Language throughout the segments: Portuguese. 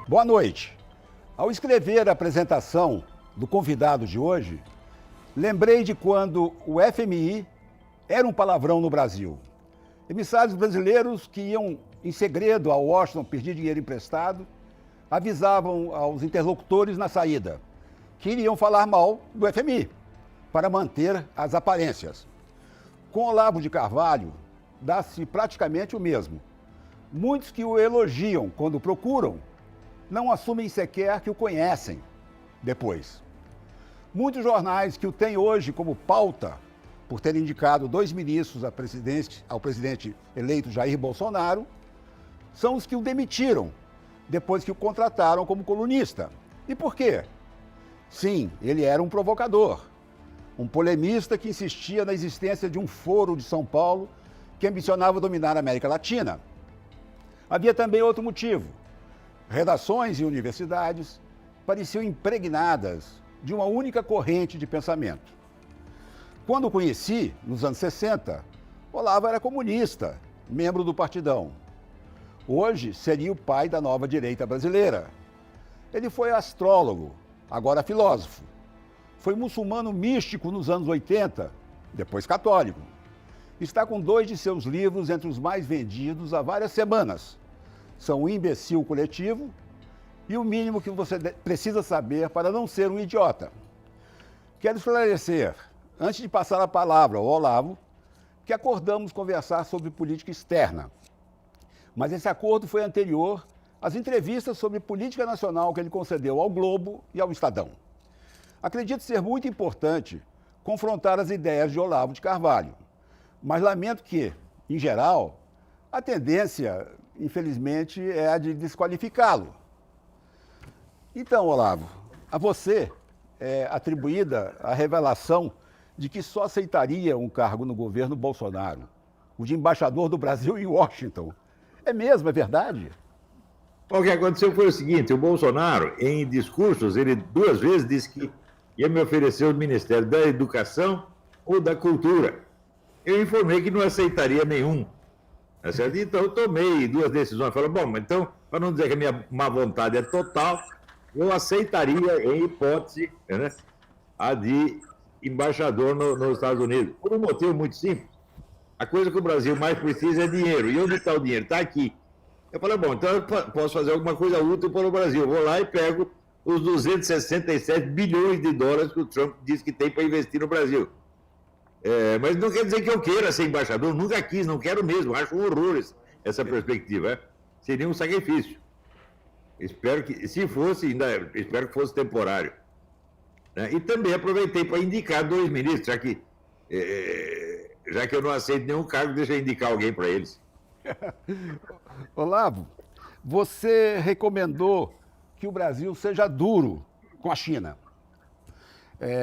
Boa noite. Ao escrever a apresentação do convidado de hoje, lembrei de quando o FMI era um palavrão no Brasil. Emissários brasileiros que iam em segredo a Washington pedir dinheiro emprestado avisavam aos interlocutores na saída que iriam falar mal do FMI para manter as aparências. Com Olavo de Carvalho, dá-se praticamente o mesmo. Muitos que o elogiam quando procuram não assumem sequer que o conhecem depois. Muitos jornais que o têm hoje como pauta, por ter indicado 2 ministros ao presidente eleito Jair Bolsonaro, são os que o demitiram depois que o contrataram como colunista. E por quê? Sim, ele era um provocador, um polemista que insistia na existência de um foro de São Paulo que ambicionava dominar a América Latina. Havia também outro motivo. Redações e universidades pareciam impregnadas de uma única corrente de pensamento. Quando o conheci, nos anos 60, Olavo era comunista, membro do Partidão. Hoje seria o pai da nova direita brasileira. Ele foi astrólogo, agora filósofo. Foi muçulmano místico nos anos 80, depois católico. Está com 2 de seus livros entre os mais vendidos há várias semanas. São O Imbecil Coletivo e O Mínimo que Você Precisa Saber para Não Ser um Idiota. Quero esclarecer, antes de passar a palavra ao Olavo, que acordamos conversar sobre política externa. Mas esse acordo foi anterior às entrevistas sobre política nacional que ele concedeu ao Globo e ao Estadão. Acredito ser muito importante confrontar as ideias de Olavo de Carvalho, mas lamento que, em geral, a tendência, infelizmente, é a de desqualificá-lo. Então, Olavo, a você é atribuída a revelação de que só aceitaria um cargo no governo Bolsonaro, o de embaixador do Brasil em Washington. É mesmo, é verdade? O que aconteceu foi o seguinte, o Bolsonaro, em discursos, ele 2 vezes disse que ia me oferecer o Ministério da Educação ou da Cultura. Eu informei que não aceitaria nenhum. Certo? Então, eu tomei 2 decisões. Falei, bom, então, para não dizer que a minha má vontade é total, eu aceitaria, em hipótese, né, a de embaixador nos Estados Unidos. Por um motivo muito simples. A coisa que o Brasil mais precisa é dinheiro. E onde está o dinheiro? Está aqui. Eu falei, bom, então eu posso fazer alguma coisa útil para o Brasil. Eu vou lá e pego os 267 bilhões de dólares que o Trump disse que tem para investir no Brasil. Mas não quer dizer que eu queira ser embaixador, nunca quis, não quero mesmo, acho um horror essa perspectiva. Seria um sacrifício. Espero que, se fosse, espero que fosse temporário. E também aproveitei para indicar 2 ministros, já que eu não aceito nenhum cargo, deixa eu indicar alguém para eles. Olavo, você recomendou que o Brasil seja duro com a China.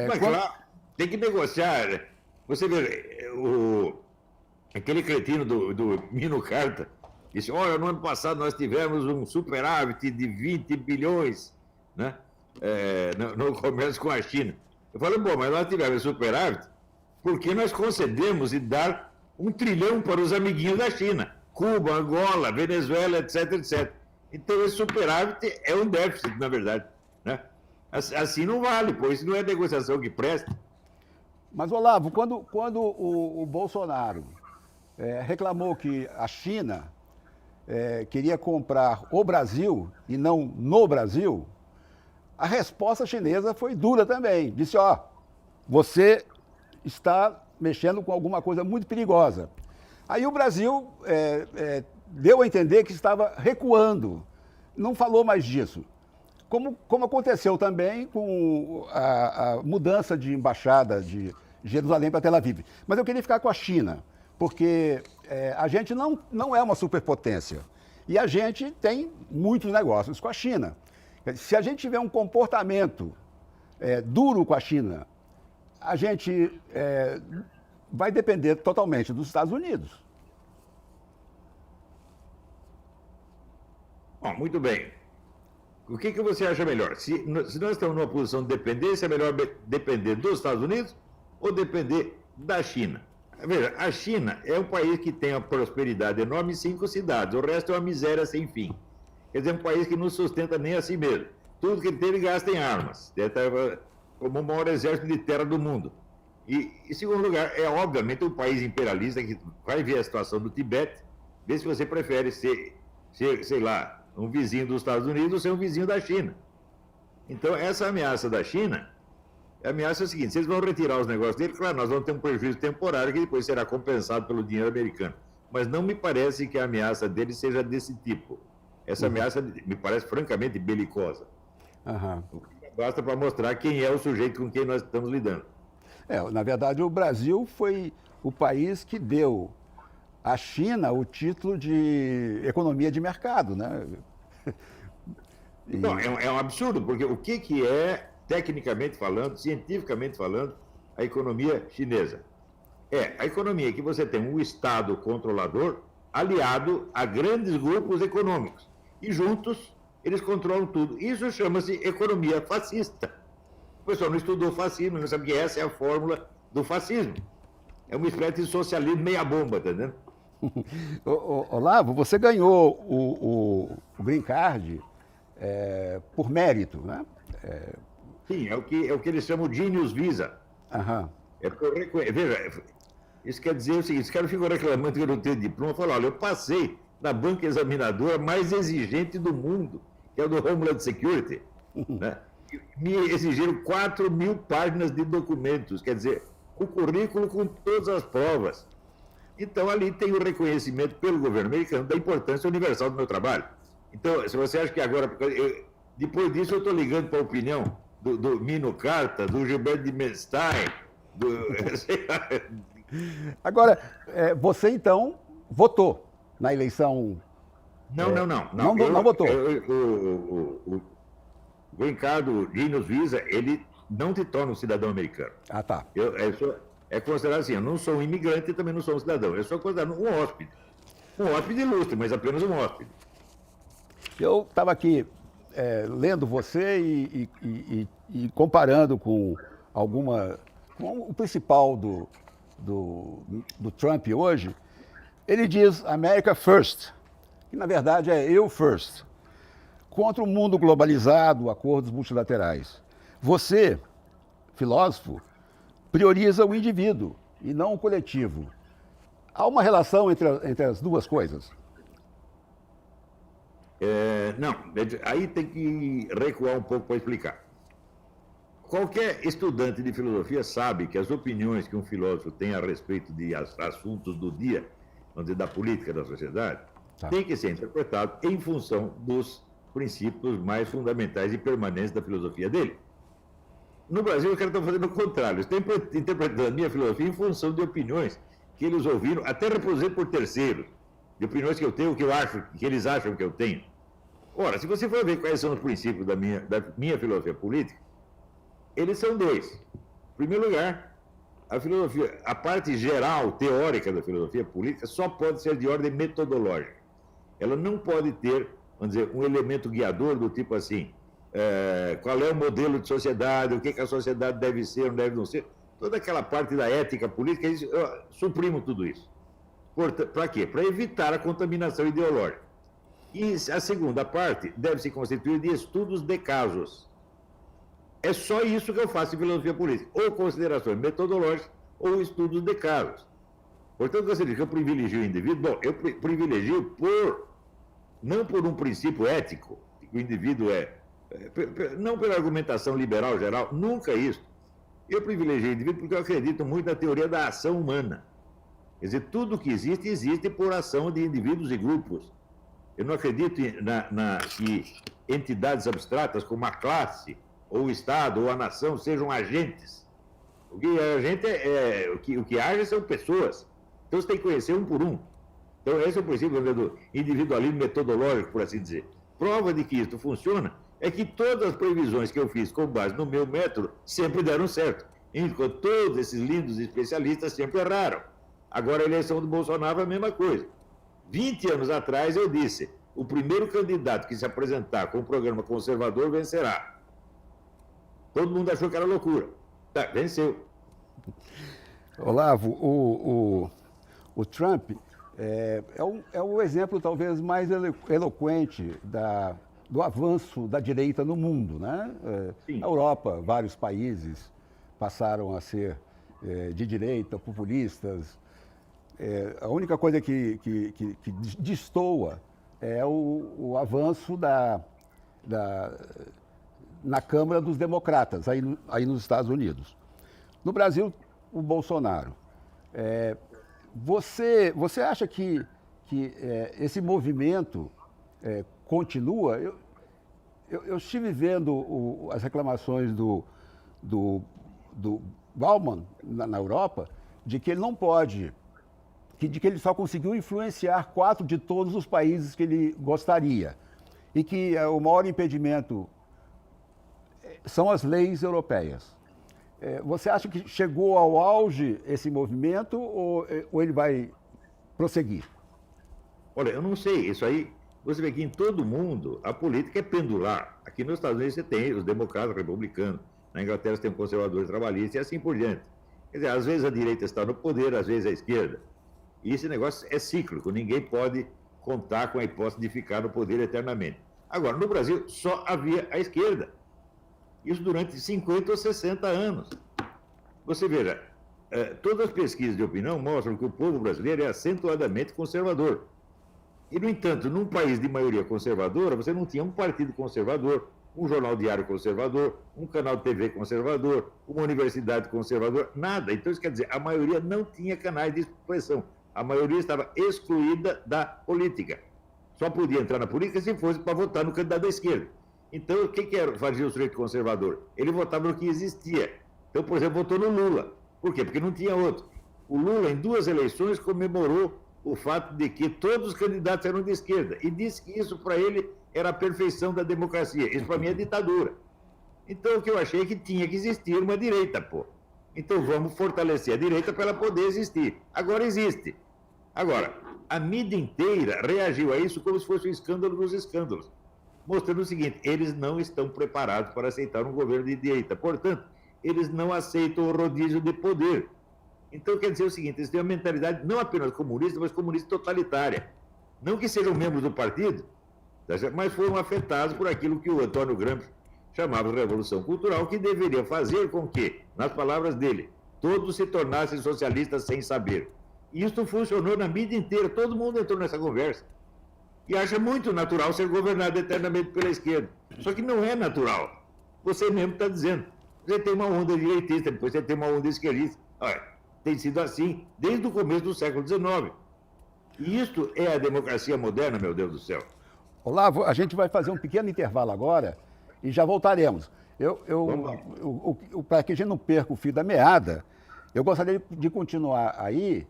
Mas claro, tem que negociar. Né? Você vê, aquele cretino do Mino Carta disse, olha, no ano passado nós tivemos um superávit de 20 bilhões, né, no comércio com a China. Eu falei, bom, mas nós tivemos superávit porque nós concedemos e dar 1 trilhão para os amiguinhos da China, Cuba, Angola, Venezuela, etc, etc. Então esse superávit é um déficit, na verdade. Né? Assim não vale, pois não é negociação que presta. Mas, Olavo, quando o Bolsonaro reclamou que a China queria comprar o Brasil e não no Brasil, a resposta chinesa foi dura também. Disse, você está mexendo com alguma coisa muito perigosa. Aí o Brasil deu a entender que estava recuando, não falou mais disso. Como aconteceu também com a mudança de embaixada de Jerusalém para Tel Aviv. Mas eu queria ficar com a China, porque a gente não é uma superpotência. E a gente tem muitos negócios com a China. Se a gente tiver um comportamento duro com a China, a gente vai depender totalmente dos Estados Unidos. Bom, muito bem. O que você acha melhor? Se nós estamos numa posição de dependência, é melhor depender dos Estados Unidos ou depender da China? Veja, a China é um país que tem uma prosperidade enorme em 5 cidades, o resto é uma miséria sem fim. Quer dizer, um país que não sustenta nem a si mesmo. Tudo que ele tem, ele gasta em armas. Ele está como o maior exército de terra do mundo. E, em segundo lugar, é obviamente um país imperialista que vai ver a situação do Tibete, ver se você prefere ser, sei lá, um vizinho dos Estados Unidos ou ser um vizinho da China. Então, essa ameaça da China, a ameaça é a seguinte: se eles vão retirar os negócios dele, claro, nós vamos ter um prejuízo temporário que depois será compensado pelo dinheiro americano. Mas não me parece que a ameaça dele seja desse tipo. Essa ameaça me parece francamente belicosa. Basta para mostrar quem é o sujeito com quem nós estamos lidando. Na verdade, o Brasil foi o país que deu à China o título de economia de mercado, né? Não, é um absurdo, porque o que é, tecnicamente falando, cientificamente falando, a economia chinesa? É a economia que você tem um Estado controlador aliado a grandes grupos econômicos. E juntos eles controlam tudo. Isso chama-se economia fascista. O pessoal não estudou fascismo, não sabe que essa é a fórmula do fascismo. É uma espécie de socialismo meia bomba, tá entendendo? Olavo, você ganhou o Green Card por mérito, né? Sim, é o que eles chamam de Genius Visa. Veja, isso quer dizer o seguinte: esse cara ficou reclamando que eu não tenho diploma. Falou: olha, eu passei na banca examinadora mais exigente do mundo, que é o do Homeland Security, né? Me exigiram 4.000 páginas de documentos, quer dizer, o currículo com todas as provas. Então, ali tem o reconhecimento pelo governo americano da importância universal do meu trabalho. Então, se você acha que agora, depois disso, eu estou ligando para a opinião do Mino Carta, do Gilberto de Menstein, Agora, você então votou na eleição? Não votou. O Green Card, o Genius Visa, ele não te torna um cidadão americano. Tá. É considerado assim: eu não sou um imigrante e também não sou um cidadão. Eu sou considerado um hóspede. Um hóspede ilustre, mas apenas um hóspede. Eu estava aqui lendo você e comparando com com o principal do Trump hoje. Ele diz America First, que na verdade é eu first, contra o mundo globalizado, acordos multilaterais. Você, filósofo, prioriza o indivíduo e não o coletivo. Há uma relação entre as duas coisas? Não, aí tem que recuar um pouco para explicar. Qualquer estudante de filosofia sabe que as opiniões que um filósofo tem a respeito de assuntos do dia, vamos dizer, da política da sociedade, tem que ser interpretado em função dos princípios mais fundamentais e permanentes da filosofia dele. No Brasil, os caras estão fazendo o contrário. Estão interpretando a minha filosofia em função de opiniões que eles ouviram, até reproduzidas por terceiros, de opiniões que eu tenho, que eles acham que eu tenho. Ora, se você for ver quais são os princípios da minha filosofia política, eles são dois. Em primeiro lugar, a parte geral, teórica da filosofia política só pode ser de ordem metodológica. Ela não pode ter, vamos dizer, um elemento guiador do tipo assim: qual é o modelo de sociedade, o que a sociedade deve ser, não deve não ser. Toda aquela parte da ética política, eu suprimo tudo isso. Para quê? Para evitar a contaminação ideológica. E a segunda parte deve se constituir de estudos de casos. É só isso que eu faço em filosofia política: ou considerações metodológicas ou estudos de casos. Portanto, você diz que eu privilegio o indivíduo. Bom, eu privilegio não por um princípio ético, que o indivíduo não pela argumentação liberal geral, nunca isso. Eu privilegio o indivíduo porque eu acredito muito na teoria da ação humana. Quer dizer, tudo que existe, existe por ação de indivíduos e grupos. Eu não acredito que entidades abstratas como a classe, ou o Estado, ou a nação, sejam agentes. O que é agente o que age são pessoas. Então você tem que conhecer um por um. Então esse é o princípio do individualismo metodológico, por assim dizer. Prova de que isso funciona é que todas as previsões que eu fiz com base no meu método sempre deram certo, enquanto todos esses lindos especialistas sempre erraram. Agora a eleição do Bolsonaro é a mesma coisa. 20 anos atrás eu disse: o primeiro candidato que se apresentar com um programa conservador vencerá. Todo mundo achou que era loucura. Venceu. Olavo, o Trump É o exemplo talvez mais eloquente do avanço da direita no mundo, né? Na Europa, vários países passaram a ser de direita, populistas. A única coisa que destoa é o avanço na Câmara dos Democratas, aí nos Estados Unidos. No Brasil, o Bolsonaro. Você acha que esse movimento continua? Eu estive vendo as reclamações do Bauman na Europa, de que ele não pode, de que ele só conseguiu influenciar 4 de todos os países que ele gostaria. E que o maior impedimento são as leis europeias. Você acha que chegou ao auge esse movimento ou ele vai prosseguir? Olha, eu não sei. Isso aí, você vê que em todo mundo a política é pendular. Aqui nos Estados Unidos você tem os democratas republicanos, na Inglaterra você tem os conservadores trabalhistas e assim por diante. Quer dizer, às vezes a direita está no poder, às vezes a esquerda. E esse negócio é cíclico, ninguém pode contar com a hipótese de ficar no poder eternamente. Agora, no Brasil, só havia a esquerda. Isso durante 50 ou 60 anos. Você veja, todas as pesquisas de opinião mostram que o povo brasileiro é acentuadamente conservador. E, no entanto, num país de maioria conservadora, você não tinha um partido conservador, um jornal diário conservador, um canal de TV conservador, uma universidade conservadora, nada. Então, isso quer dizer, a maioria não tinha canais de expressão. A maioria estava excluída da política. Só podia entrar na política se fosse para votar no candidato da esquerda. Então, o que fazia o sujeito conservador? Ele votava no que existia. Então, por exemplo, votou no Lula. Por quê? Porque não tinha outro. O Lula, em 2 eleições, comemorou o fato de que todos os candidatos eram de esquerda. E disse que isso, para ele, era a perfeição da democracia. Isso, para mim, é ditadura. Então, o que eu achei é que tinha que existir uma direita, pô. Então, vamos fortalecer a direita para ela poder existir. Agora existe. Agora, a mídia inteira reagiu a isso como se fosse um escândalo dos escândalos, mostrando o seguinte: eles não estão preparados para aceitar um governo de direita. Portanto, eles não aceitam o rodízio de poder. Então, quer dizer o seguinte: eles têm uma mentalidade não apenas comunista, mas comunista totalitária. Não que sejam membros do partido, mas foram afetados por aquilo que o Antônio Gramsci chamava de revolução cultural, que deveria fazer com que, nas palavras dele, todos se tornassem socialistas sem saber. E isso funcionou na mídia inteira, todo mundo entrou nessa conversa. E acha muito natural ser governado eternamente pela esquerda. Só que não é natural. Você mesmo está dizendo. Você tem uma onda direitista, depois você tem uma onda esquerdista. Olha, tem sido assim desde o começo do século XIX. E isto é a democracia moderna, meu Deus do céu. Olavo, a gente vai fazer um pequeno intervalo agora e já voltaremos. Para que a gente não perca o fio da meada, eu gostaria de continuar aí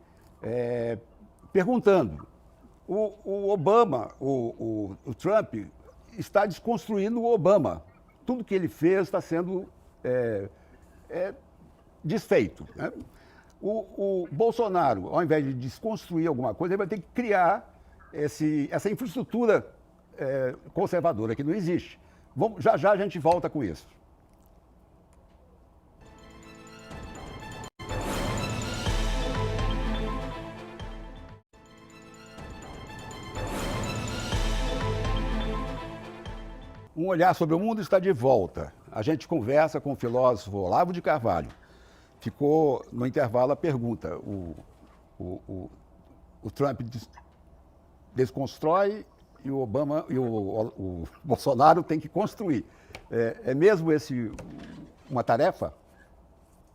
perguntando. O Obama, o Trump, está desconstruindo o Obama. Tudo que ele fez está sendo desfeito, né? O Bolsonaro, ao invés de desconstruir alguma coisa, ele vai ter que criar essa infraestrutura conservadora que não existe. Já já a gente volta com isso. Um Olhar sobre o Mundo está de volta. A gente conversa com o filósofo Olavo de Carvalho. Ficou no intervalo a pergunta: o Trump desconstrói e o Obama e o Bolsonaro tem que construir. É mesmo uma tarefa?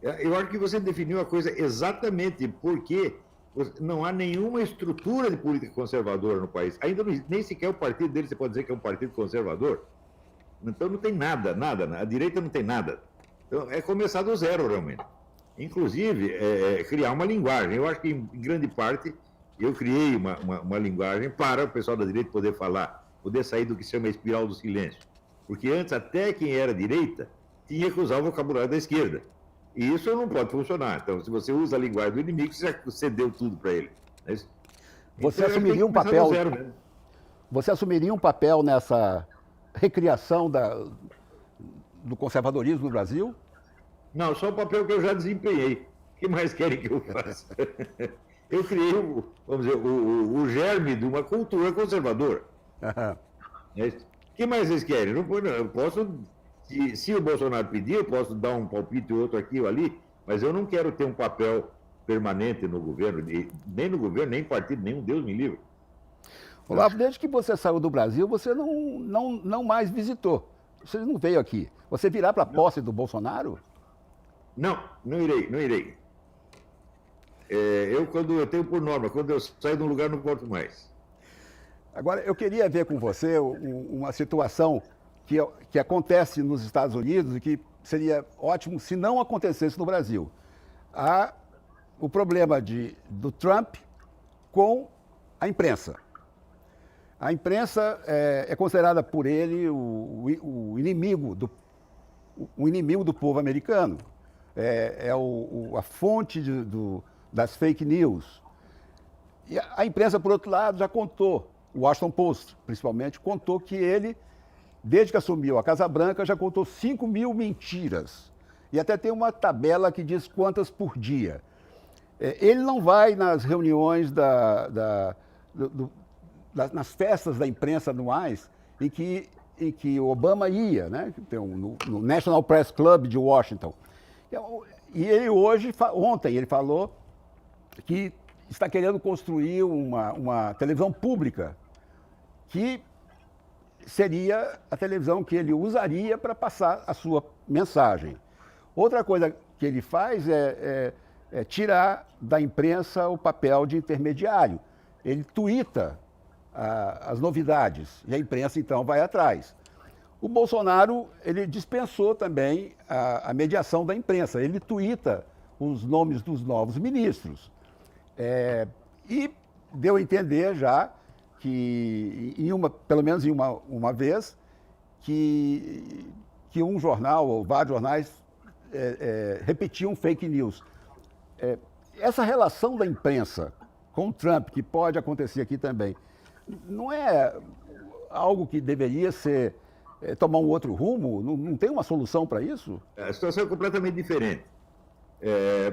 Eu acho que você definiu a coisa exatamente, porque não há nenhuma estrutura de política conservadora no país. Ainda nem sequer o partido dele você pode dizer que é um partido conservador. Então não tem nada. A direita não tem nada. Então é começar do zero, realmente. Inclusive, criar uma linguagem. Eu acho que, em grande parte, eu criei uma linguagem para o pessoal da direita poder falar, poder sair do que se chama espiral do silêncio. Porque antes, até quem era direita tinha que usar o vocabulário da esquerda. E isso não pode funcionar. Então, se você usa a linguagem do inimigo, você já cedeu tudo para ele. Você assumiria um papel... Você assumiria um papel nessa recriação do conservadorismo no Brasil? Não, só o papel que eu já desempenhei. O que mais querem que eu faça? eu criei, vamos dizer, o germe de uma cultura conservadora. O que mais vocês querem? Eu posso, se o Bolsonaro pedir, eu posso dar um palpite ou outro aqui ou ali, mas eu não quero ter um papel permanente no governo, nem no governo, nem em partido nenhum, Deus me livre. Olavo, desde que você saiu do Brasil, você não mais visitou. Você não veio aqui. Você virá para a posse do Bolsonaro? Não irei. Eu tenho por norma, quando eu saio de um lugar, não volto mais. Agora, eu queria ver com você uma situação que acontece nos Estados Unidos e que seria ótimo se não acontecesse no Brasil. Há o problema do Trump com a imprensa. A imprensa é considerada por ele o inimigo do povo americano. A fonte das fake news. E a imprensa, por outro lado, já contou, o Washington Post, principalmente, contou que ele, desde que assumiu a Casa Branca, já contou 5.000 mentiras. E até tem uma tabela que diz quantas por dia. Ele não vai nas reuniões nas festas da imprensa anuais em que o Obama ia, né? No National Press Club de Washington. E ele ontem, ele falou que está querendo construir uma televisão pública que seria a televisão que ele usaria para passar a sua mensagem. Outra coisa que ele faz é tirar da imprensa o papel de intermediário. Ele tuita as novidades e a imprensa, então, vai atrás. O Bolsonaro, ele dispensou também a mediação da imprensa. Ele tuita os nomes dos novos ministros. E deu a entender já que, pelo menos em uma vez, que um jornal ou vários jornais repetiam fake news. Essa relação da imprensa com o Trump, que pode acontecer aqui também, não é algo que deveria tomar um outro rumo? Não tem uma solução para isso? A situação é completamente diferente.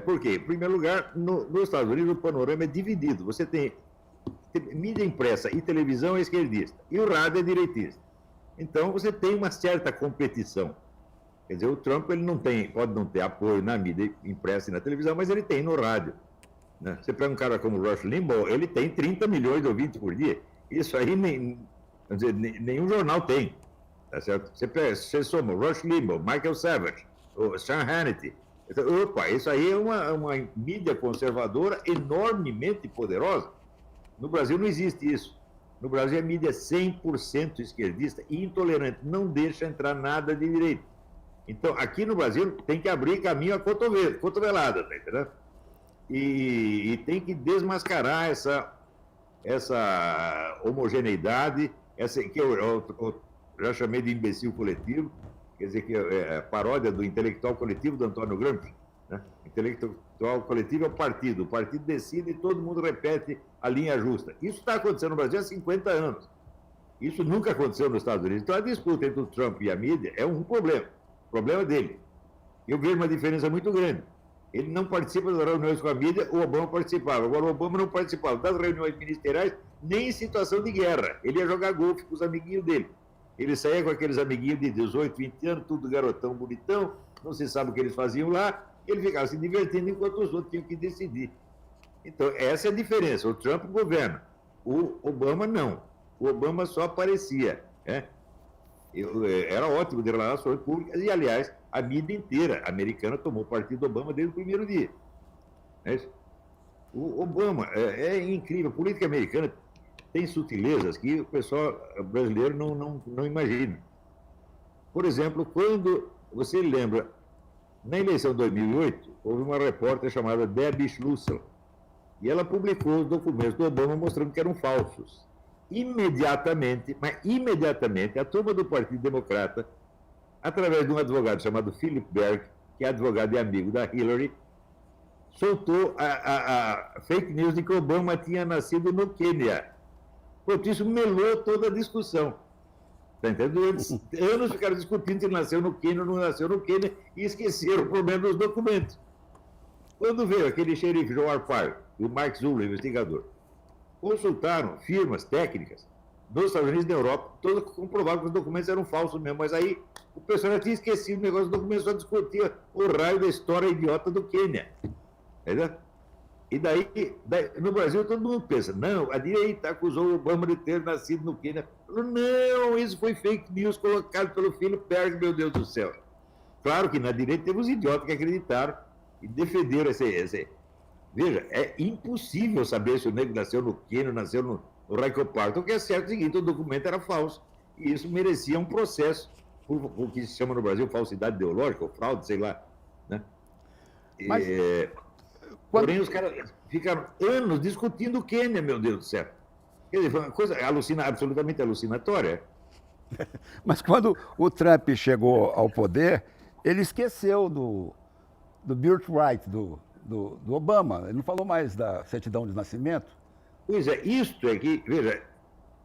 Por quê? Em primeiro lugar, nos Estados Unidos o panorama é dividido. Você tem mídia impressa e televisão é esquerdista, e o rádio é direitista. Então você tem uma certa competição. Quer dizer, o Trump ele pode não ter apoio na mídia impressa e na televisão, mas ele tem no rádio. Né? Você pega um cara como o Rush Limbaugh, ele tem 30 milhões de ouvintes por dia. Isso aí nenhum jornal tem. Tá certo? Você soma Rush Limbaugh, Michael Savage, o Sean Hannity. Opa, isso aí é uma mídia conservadora enormemente poderosa. No Brasil não existe isso. No Brasil a mídia é 100% esquerdista e intolerante. Não deixa entrar nada de direito. Então, aqui no Brasil tem que abrir caminho a cotovelada, tá entendendo? E tem que desmascarar essa homogeneidade, que eu já chamei de imbecil coletivo, quer dizer, que é a paródia do intelectual coletivo do Antônio Gramsci. Né? Intelectual coletivo é o partido decide e todo mundo repete a linha justa. Isso está acontecendo no Brasil há 50 anos. Isso nunca aconteceu nos Estados Unidos. Então a disputa entre o Trump e a mídia é um problema. O problema é dele. Eu vejo uma diferença muito grande. Ele não participa das reuniões com a mídia, o Obama participava. Agora, o Obama não participava das reuniões ministeriais, nem em situação de guerra. Ele ia jogar golfe com os amiguinhos dele. Ele saía com aqueles amiguinhos de 18, 20 anos, tudo garotão, bonitão, não se sabe o que eles faziam lá, ele ficava se divertindo enquanto os outros tinham que decidir. Então, essa é a diferença. O Trump governa, o Obama não. O Obama só aparecia. Né? Era ótimo de relações públicas e, aliás, a mídia inteira americana tomou partido do Obama desde o primeiro dia. O Obama é incrível. A política americana tem sutilezas que o pessoal brasileiro não imagina. Por exemplo, quando você lembra, na eleição de 2008, houve uma repórter chamada Debbie Schlussel, e ela publicou os documentos do Obama mostrando que eram falsos. Imediatamente, a turma do Partido Democrata, através de um advogado chamado Philip Berg, que é advogado e amigo da Hillary, soltou a fake news de que Obama tinha nascido no Quênia. Enquanto isso, melou toda a discussão. Tá entendendo? Durante anos ficaram discutindo se nasceu no Quênia ou não nasceu no Quênia e esqueceram o problema dos documentos. Quando veio aquele xerife João Arpaio e o Mark Zuller, investigador, consultaram firmas técnicas nos Estados Unidos e na Europa, todos comprovaram que os documentos eram falsos mesmo, mas aí o pessoal já tinha esquecido o negócio dos documentos, só discutia o raio da história idiota do Quênia. Entendeu? E daí, no Brasil, todo mundo pensa, não, a direita acusou o Obama de ter nascido no Quênia. Não, isso foi fake news colocado pelo filho Perry, meu Deus do céu. Claro que na direita teve os idiotas que acreditaram e defenderam esse. Veja, é impossível saber se o negro nasceu no Quênia, nasceu no Raico Park. O que é certo é o seguinte, o documento era falso. E isso merecia um processo, por o que se chama no Brasil falsidade ideológica, ou fraude, sei lá. Né? Mas, porém, os caras ficaram anos discutindo o Quênia, meu Deus do céu. Quer dizer, foi uma coisa absolutamente alucinatória. Mas quando o Trump chegou ao poder, ele esqueceu do birthright do Obama. Ele não falou mais da certidão de nascimento. Pois é, isto é que, veja,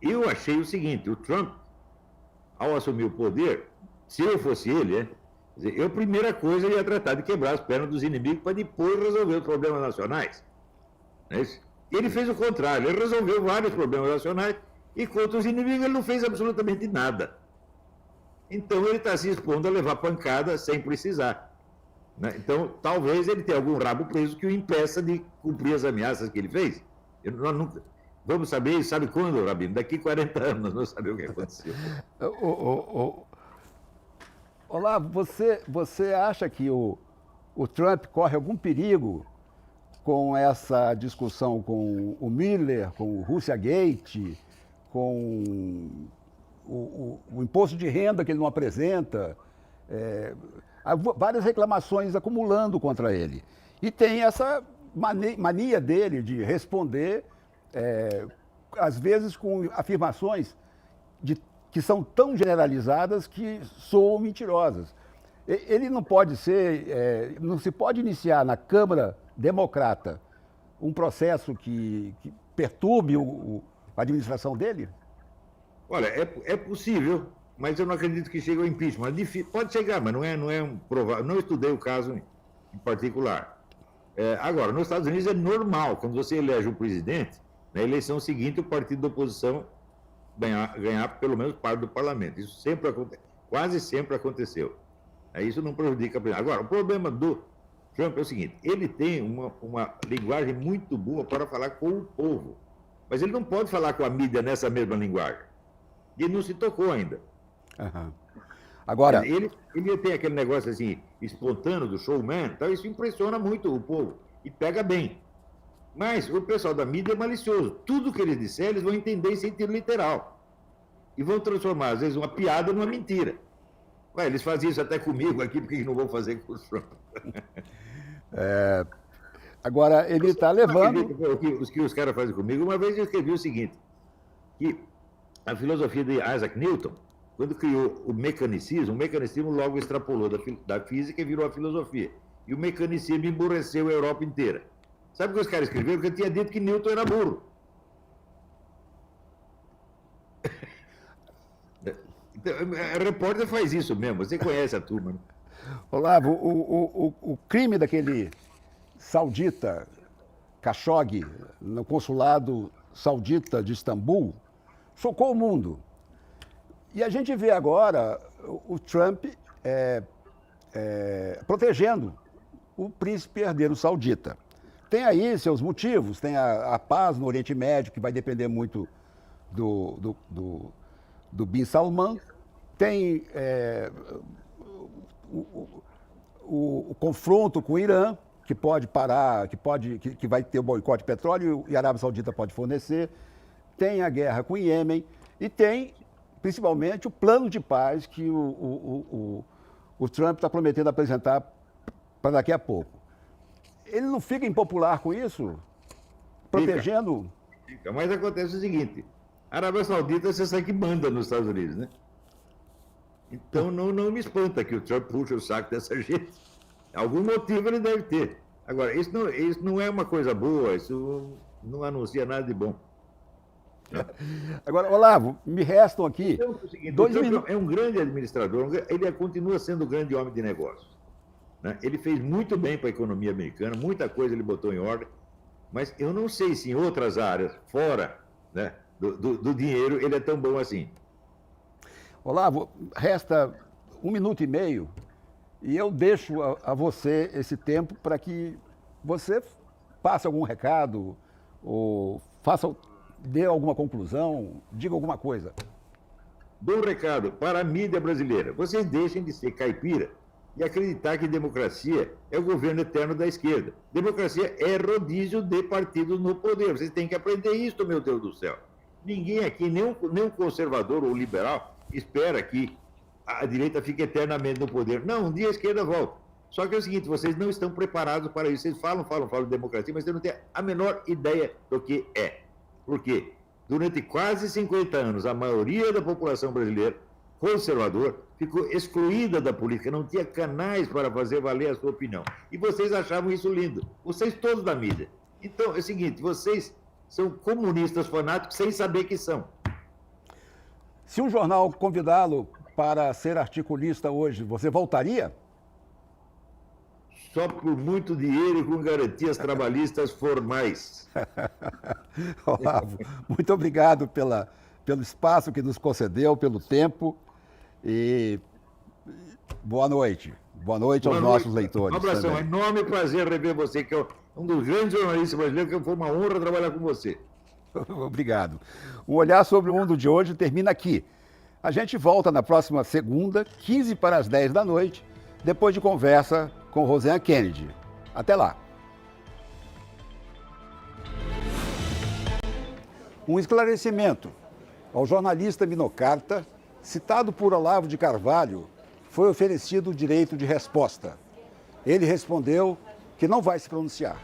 eu achei o seguinte, o Trump, ao assumir o poder, se eu fosse ele, eu, a primeira coisa, ia tratar de quebrar as pernas dos inimigos para depois resolver os problemas nacionais. Não é isso? Ele fez o contrário, ele resolveu vários problemas nacionais e contra os inimigos ele não fez absolutamente nada. Então ele está se expondo a levar pancada sem precisar. Né? Então talvez ele tenha algum rabo preso que o impeça de cumprir as ameaças que ele fez. Nós nunca... Vamos saber, sabe quando, Rabino? Daqui 40 anos nós vamos saber o que aconteceu. Olá, você acha que o Trump corre algum perigo com essa discussão com o Miller, com o Russiagate, com o imposto de renda que ele não apresenta? Há várias reclamações acumulando contra ele. E tem essa mania dele de responder, às vezes com afirmações que são tão generalizadas que soam mentirosas. Ele não pode ser, não se pode iniciar na Câmara Democrata um processo que perturbe a administração dele? Olha, é possível, mas eu não acredito que chegue ao impeachment. Pode chegar, mas não é um provável. Não estudei o caso em particular. Agora, nos Estados Unidos é normal, quando você elege um presidente, na eleição seguinte o partido da oposição ganhar pelo menos parte do parlamento. Isso sempre acontece, quase sempre aconteceu. Isso não prejudica a presidência. Agora, o problema do Trump é o seguinte, ele tem uma linguagem muito boa para falar com o povo, mas ele não pode falar com a mídia nessa mesma linguagem. E ele não se tocou ainda. Uhum. Agora... Ele tem aquele negócio assim, espontâneo do showman, então isso impressiona muito o povo e pega bem. Mas o pessoal da mídia é malicioso. Tudo que eles disserem, eles vão entender em sentido literal. E vão transformar, às vezes, uma piada numa mentira. Ué, eles fazem isso até comigo aqui, por que não vão fazer com o Trump? Agora, ele está levando... O que os caras fazem comigo, uma vez eu escrevi o seguinte, que a filosofia de Isaac Newton, quando criou o mecanicismo logo extrapolou da física e virou a filosofia. E o mecanicismo emburreceu a Europa inteira. Sabe o que os caras escreveram? Que eu tinha dito que Newton era burro. Então, a repórter faz isso mesmo, você conhece a turma. Né? Olavo, o crime daquele saudita Khashoggi no consulado saudita de Istambul chocou o mundo. E a gente vê agora o Trump protegendo o príncipe herdeiro saudita. Tem aí seus motivos, tem a paz no Oriente Médio, que vai depender muito do Bin Salman, tem o confronto com o Irã, que pode parar, que vai ter o boicote de petróleo e a Arábia Saudita pode fornecer, tem a guerra com o Iêmen e tem, principalmente, o plano de paz que o Trump está prometendo apresentar para daqui a pouco. Ele não fica impopular com isso? Protegendo? Fica. Mas acontece o seguinte, a Arábia Saudita, você sabe que manda nos Estados Unidos, né? Então não me espanta que o Trump puxe o saco dessa gente. Algum motivo ele deve ter. Agora, isso não é uma coisa boa, isso não anuncia nada de bom. Agora, Olavo, me restam aqui então, é o seguinte, o Trump é um grande administrador, ele continua sendo um grande homem de negócios. né? Ele fez muito bem para a economia americana, muita coisa ele botou em ordem, mas eu não sei se em outras áreas, fora, né, do dinheiro, ele é tão bom assim. Olavo, resta 1 minuto e meio e eu deixo a você esse tempo para que você passe algum recado ou dê alguma conclusão, diga alguma coisa. Dou um recado para a mídia brasileira. Vocês deixem de ser caipira e acreditar que democracia é o governo eterno da esquerda. Democracia é rodízio de partidos no poder. Vocês têm que aprender isso, meu Deus do céu. Ninguém aqui, nem um conservador ou liberal, espera que a direita fique eternamente no poder. Não, um dia a esquerda volta. Só que é o seguinte, vocês não estão preparados para isso. Vocês falam de democracia, mas vocês não têm a menor ideia do que é. Por quê? Durante quase 50 anos, a maioria da população brasileira, conservador, ficou excluída da política, não tinha canais para fazer valer a sua opinião. E vocês achavam isso lindo. Vocês todos da mídia. Então, é o seguinte, vocês são comunistas fanáticos sem saber que são. Se um jornal convidá-lo para ser articulista hoje, você voltaria? Só por muito dinheiro e com garantias trabalhistas formais. Olavo, muito obrigado pelo espaço que nos concedeu, pelo tempo e boa noite. Boa noite aos nossos leitores. Um abração, também. é um enorme prazer rever você, que é um dos grandes jornalistas brasileiros, que foi uma honra trabalhar com você. Obrigado. O Olhar sobre o Mundo de hoje termina aqui. A gente volta na próxima segunda, 15 para as 10 da noite, depois de conversa com Roseanne Kennedy. Até lá. Um esclarecimento. Ao jornalista Minocarta, citado por Olavo de Carvalho, foi oferecido o direito de resposta. Ele respondeu que não vai se pronunciar.